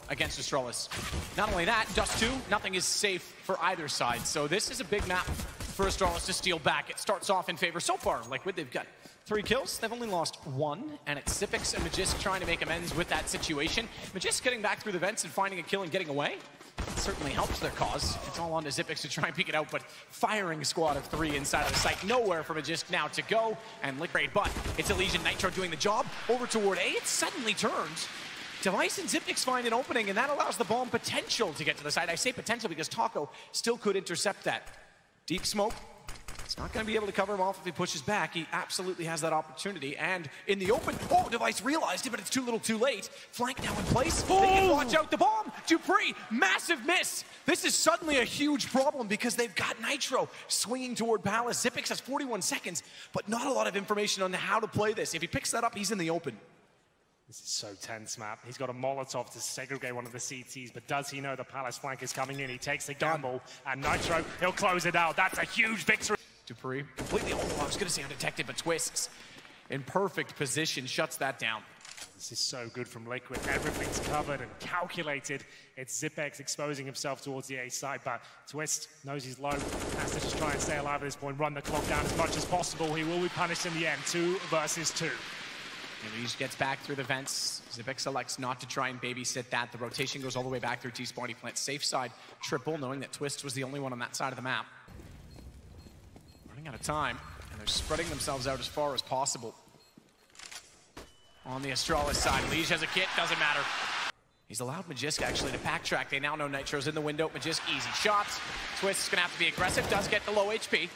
against Astralis. Not only that, Dust 2, nothing is safe for either side. So this is a big map for Astralis to steal back. It starts off in favor so far. Liquid, they've got 3 kills. They've only lost 1, and it's Zippix and Magisk trying to make amends with that situation. Magisk getting back through the vents and finding a kill and getting away. It certainly helps their cause. It's all on to Zippix to try and peek it out, but firing a squad of 3 inside of the site. Nowhere for Magisk now to go, and Liquid, but it's Elysian Nitro doing the job. Over toward A, it suddenly turns. Device and Zippix find an opening, and that allows the bomb potential to get to the side. I say potential because Taco still could intercept that. Deep smoke. It's not going to be able to cover him off if he pushes back. He absolutely has that opportunity. And in the open, oh, Device realized it, but it's too little too late. Flank now in place. Oh! They can watch out the bomb. Dupree, massive miss. This is suddenly a huge problem because they've got Nitro swinging toward Palace. Zippix has 41 seconds, but not a lot of information on how to play this. If he picks that up, he's in the open. This is so tense, Matt. He's got a Molotov to segregate one of the CTs, but does he know the Palace flank is coming in? He takes the gamble, and Nitro, he'll close it out. That's a huge victory. Dupree completely, I was going to say undetected, but Twists in perfect position, shuts that down. This is so good from Liquid. Everything's covered and calculated. It's Zippix exposing himself towards the A side, but Twist knows he's low. Has to just try and stay alive at this point, run the clock down as much as possible. He will be punished in the end, 2 versus 2. Mirage gets back through the vents. Zippix selects not to try and babysit that. The rotation goes all the way back through T-Spawn. He plants safe side triple, knowing that Twist was the only one on that side of the map. Running out of time, and they're spreading themselves out as far as possible. On the Astralis side, Liege has a kit, doesn't matter. He's allowed Magisk actually to backtrack. They now know Nitro's in the window. Magisk, easy shots. Twist is gonna have to be aggressive, does get the low HP.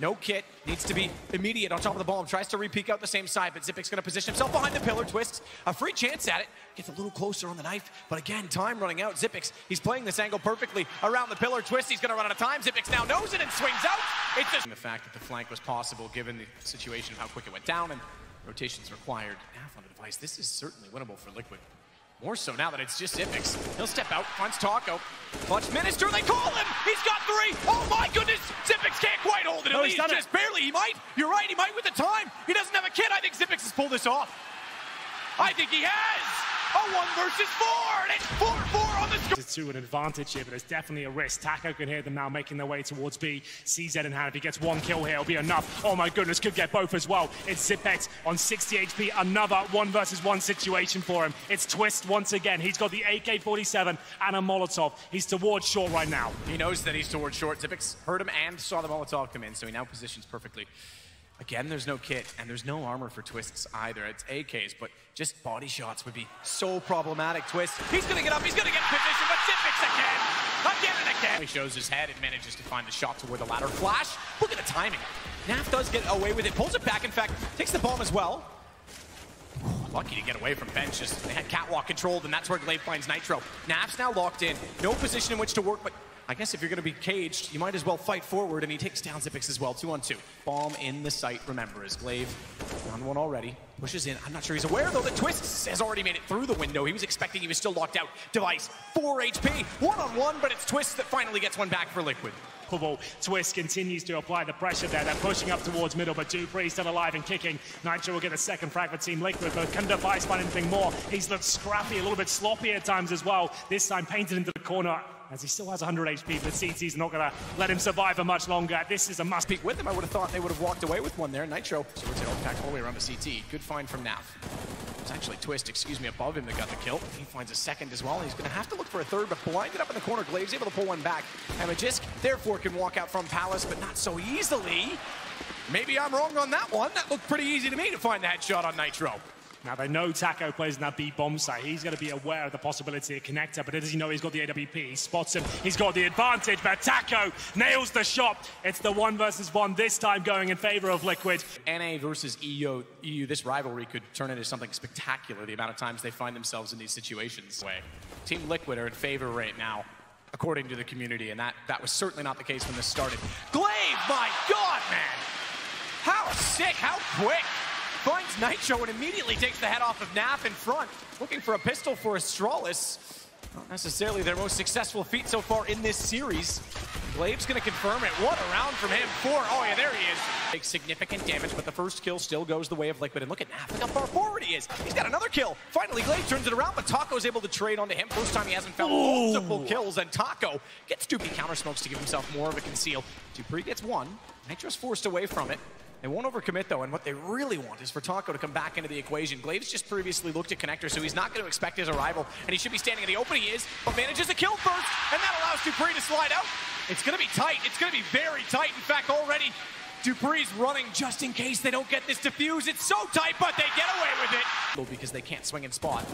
No kit, needs to be immediate on top of the bomb. Tries to re-peek out the same side, but Zippix gonna position himself behind the pillar. Twists a free chance at it. Gets a little closer on the knife, but again, time running out. Zippix, he's playing this angle perfectly around the pillar. Twist, he's gonna run out of time. Zippix now knows it and swings out. It's just the fact that the flank was possible given the situation of how quick it went down and rotations required. Half on the device, this is certainly winnable for Liquid. More so now that it's just Zippix. He'll step out, finds Taco. Clutch Minister, they call him! He's got 3! Oh my goodness! Zippix can't quite hold it. No, he's done just it. barely. He might. You're right, he might with the time. He doesn't have a kid. I think Zippix has pulled this off. I think he has! A 1 versus 4! And it's 4-4 on the score! It's to an advantage here, but there's definitely a risk. Taco can hear them now making their way towards B. CZ in hand. If he gets 1 kill here, it'll be enough. Oh my goodness, could get both as well. It's Zippix on 60 HP. Another 1 versus 1 situation for him. It's Twist once again. He's got the AK-47 and a Molotov. He's towards short right now. He knows that he's towards short. Zippix heard him and saw the Molotov come in, so he now positions perfectly. Again, there's no kit, and there's no armor for Twists either. It's AKs, but just body shots would be so problematic. Twist, he's gonna get up, he's gonna get in position, but Zippix again and again. He shows his head and manages to find the shot toward the ladder. Flash, look at the timing. Naf does get away with it, pulls it back, in fact, takes the bomb as well. Lucky to get away from bench, just they had catwalk controlled, and that's where Glaive finds Nitro. Naf's now locked in, no position in which to work, but I guess if you're going to be caged, you might as well fight forward, and he takes down Zippix as well, 2-on-2. Bomb in the site, remember, as Glaive on 1 already, pushes in. I'm not sure he's aware, though, that Twist has already made it through the window. He was expecting he was still locked out. Device, 4 HP, 1-on-1, but it's Twist that finally gets one back for Liquid. Twist continues to apply the pressure there. They're pushing up towards middle, but Dupree still alive and kicking. Nitro will get a second frag for Team Liquid, but can Device find anything more? He's looked scrappy, a little bit sloppy at times as well. This time painted into the corner, as he still has 100 HP, but CT's not going to let him survive for much longer. This is a must. Peek with him, I would have thought they would have walked away with one there. Nitro, so we're taking back all the way around the CT. Good find from Naf. It's actually Twist, above him that got the kill. He finds a second as well. He's going to have to look for a third, but blinded up in the corner. Glaive's able to pull one back. And Magisk, therefore, can walk out from Palace, but not so easily. Maybe I'm wrong on that one. That looked pretty easy to me to find the headshot on Nitro. Now, they know Taco plays in that B bomb site. He's going to be aware of the possibility of connector, but does he know he's got the AWP? He spots him. He's got the advantage, but Taco nails the shot. It's the 1 versus 1, this time going in favor of Liquid. NA versus EU, this rivalry could turn into something spectacular, the amount of times they find themselves in these situations. Team Liquid are in favor right now, according to the community, and that was certainly not the case when this started. Glaive, my God, man! How sick, how quick! Finds Nitro and immediately takes the head off of Naf in front. Looking for a pistol for Astralis. Not necessarily their most successful feat so far in this series. Glaive's gonna confirm it. What a round from him. 4. Oh yeah, there he is. Takes significant damage, but the first kill still goes the way of Liquid. And look at Naf, look how far forward he is. He's got another kill. Finally, Glaive turns it around, but Taco's able to trade onto him. First time he hasn't found multiple kills, and Taco gets Doopy counter smokes to give himself more of a conceal. dupreeh gets 1. Nitro's forced away from it. They won't overcommit though, and what they really want is for Taco to come back into the equation. Glaive's just previously looked at Connector, so he's not going to expect his arrival, and he should be standing in the open. He is, but manages a kill first, and that allows dupreeh to slide out. It's going to be tight. It's going to be very tight. In fact, already dupreeh's running just in case they don't get this defuse. It's so tight, but they get away with it. Because they can't swing and spot.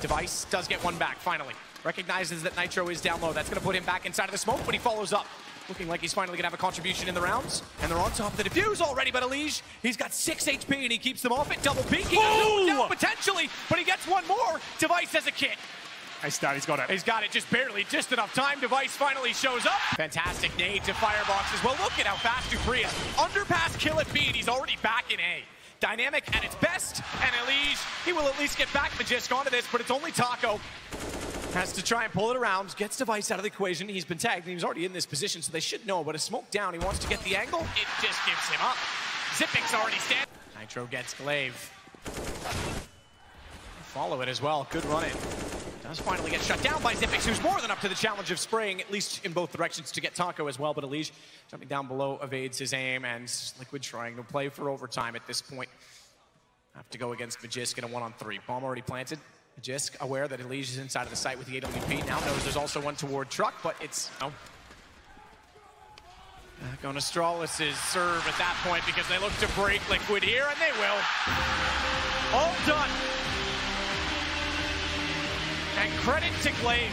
Device does get one back, finally. Recognizes that Nitro is down low. That's going to put him back inside of the smoke, but he follows up. Looking like he's finally going to have a contribution in the rounds. And they're on top of the defuse already, but Elige, he's got 6 HP and he keeps them off it. Double peeking, down potentially, but he gets one more. Device has a kit. He's got it. He's got it just barely, just enough time. Device finally shows up. Fantastic nade to firebox as well. Look at how fast dupreeh is. Underpass kill at B, and he's already back in A. Dynamic at its best, and Elige, he will at least get back Magisk onto this, but it's only Taco. Has to try and pull it around, gets Device out of the equation. He's been tagged, and he was already in this position, so they should know, but a smoke down, he wants to get the angle. It just gives him up. Xyp9x already standing. Nitro gets Glaive. Follow it as well, good run in. Does finally get shut down by Xyp9x, who's more than up to the challenge of spraying, at least in both directions, to get Taco as well, but Elige jumping down below evades his aim, and Liquid trying to play for overtime at this point. Have to go against Magisk in a 1-on-3. Bomb already planted. Magisk aware that Elige is inside of the site with the AWP. Now knows there's also one toward Truck, but it's back on Astralis' serve at that point because they look to break Liquid here, and they will. All done. And credit to Glaive.